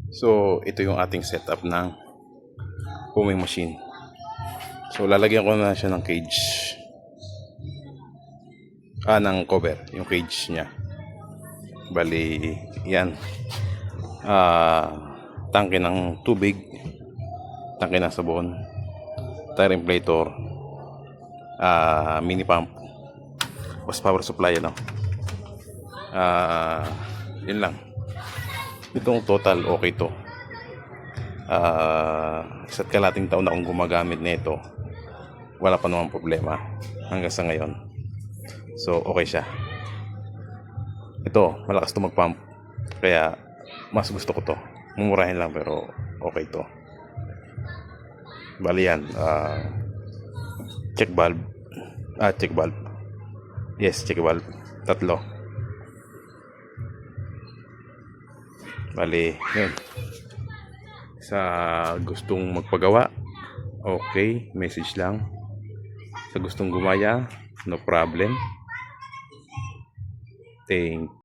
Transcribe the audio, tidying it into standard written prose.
So ito yung ating setup ng foaming machine. So lalagyan ko na siya ng cage, ng cover, yung cage nya. Bali yan, tangke ng tubig, tangke ng sabon, tire inflator, mini pump, was power supply, yun lang. Itong total okay to. Isa't kalating taon na akong gumagamit nito, wala pa namang problema hanggang sa ngayon. So okay siya. Ito malakas to mag-pump, kaya mas gusto ko to. Mumurahin lang pero okay to. Bali yan, check valve, yes, check valve, tatlo. Bali yun, sa gustong magpagawa, okay, message lang. Sa gustong gumaya, no problem. Thank